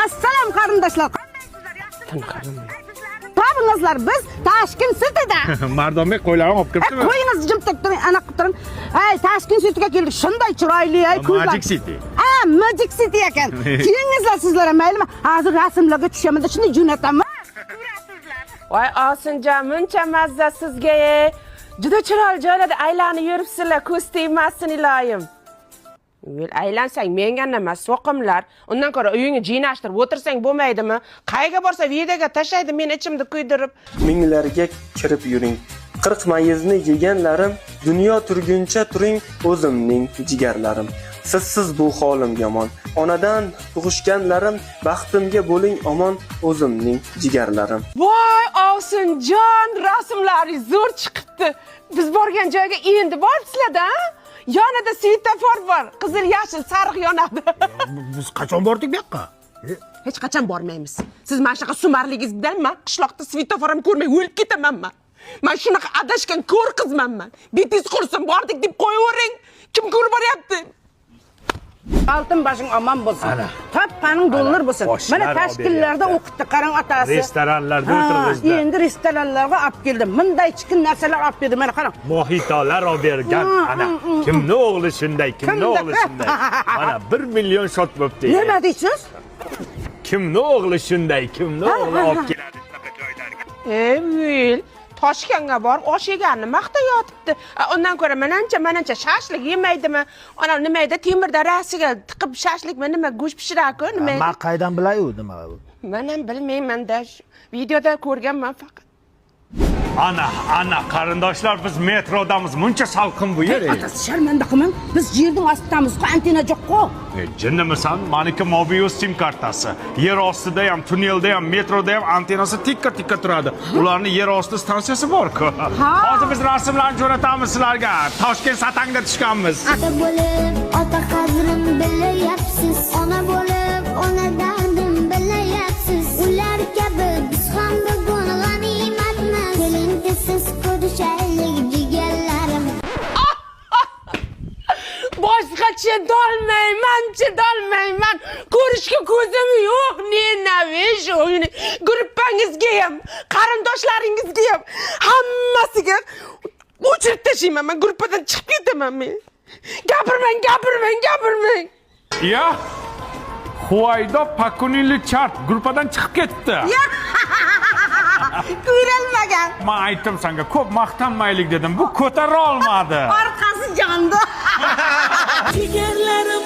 Assalom qarindoshlar. Tabingizlar biz Toshkent sutida. Mardonbek qo'ylarni olib kiribdimi? Qo'yingiz jimtab turing, ana qilib turing. Ay, Toshkent sutiga keldik. Shunday chiroyli, ay, ko'zlar. Magic City. Magic City ekan. Keyingizlar sizlar ham maylimi? Hozir rasmlarga tushaman-da, shunday jo'nataman. Voy Osinjon, muncha mazza sizga. Juda chiroyli joylarda aylanib yuribsizlar, ko'z tegmasin iloyim. Vel aylansang menga nima so'qimlar. Undan ko'ra uyingni jinashtirib o'tirsang bo'lmaydimi? Qayga borsa videoga tashlaydi, men ichimda kuydirib. Minglarga kirib yuring. 40 mayizni yeganlarim, dunyo turguncha turing o'zimning jigarlarim. Sizsiz bu holim yomon. Onadan tug'ishganlarim, baxtimga bo'ling omon o'zimning jigarlarim. Voy Osinjon, rasmlaringiz zo'r chiqibdi. Biz borgan joyga endi boribsizlar-da? Yonida svetofor bor, qizil, yashil, sariq yonadi. Biz qachon bordik bu yoqqa? Hech qachon bormaymiz. Siz mana shunaqa sumarligingiz bilanmi? Qishloqda svetofor ham ko'rmay o'lib ketamanmi? Men shunaqa adashgan ko'r qizmanman. Betingiz qursin, bordik deb qo'yavering. Kim ko'rib boryapti? Altın başın aman bo'lsin. Tappaning dollar bo'lsin. Mana tashkillarda o'qitdi, qarang otasi. Restoranlarda o'tirg'izdi. Endi restoranlarga olib keldim. Bunday chiqin narsalar olib berdi. Mana qarang. Mohitolar olib bergan. Ana, kimning o'g'li shunday, kimning o'g'li shunday. Mana 1 million shot bo'pti. Nima deysiz? Kimning o'g'li shunday, kimning o'g'li olib keladi shunaqa joylarga. Ey, Toshkentga borib osh yeganini maqtayotibdi. Undan ko'ra manancha shashlik yemaydimi? Ana nima edi? Temirda rasiga tiqib shashlikmi nima go'sht pishiradi-ku, nima? Men qaydan bilay-u nima bu? Men ham bilmayman-da. Videoda ko'rganman faqat. Ana qarindoshlar, biz metrodamiz. Muncha salqin bu yer. Otasi sharmanda qilmang. Biz yerning ostidamiz-ku, antena yo'q-ku. Jinnimisan? Maniki Mobius sim kartasi. Yer ostida ham, tunnelda ham, metroda ham antenasi tikka turadi. Ularning yer osti stansiyasi bor-ku. Hozir biz rasmlarni jo'natamiz sizlarga. Toshkent satangda tushganmiz. Ota bo'lib, ota qadrim bilayapsiz. Ona bo'lib, ona dardim bilayapsiz. Ular kabi biz ham bugun g'animatmiz. Kelingsiz ko'rishaylik jigarlarim. Boshqa chidolmayman. Ko'rishga ko'zim yo'q. Nenavish o'yini. Gruppangizga ham, qarindoshlaringizga ham hammasiga o'chirib tashlayman. Men gruppadan chiqib ketaman men. Gapirmang. Ya. Huvaydo Pakunili chart gruppadan chiqib ketdi. Ko'rilmagan. Men aytdim senga, ko'p maqtanmaylik dedim. Bu ko'tara olmadi. Orqasi jondi. Jigarlarim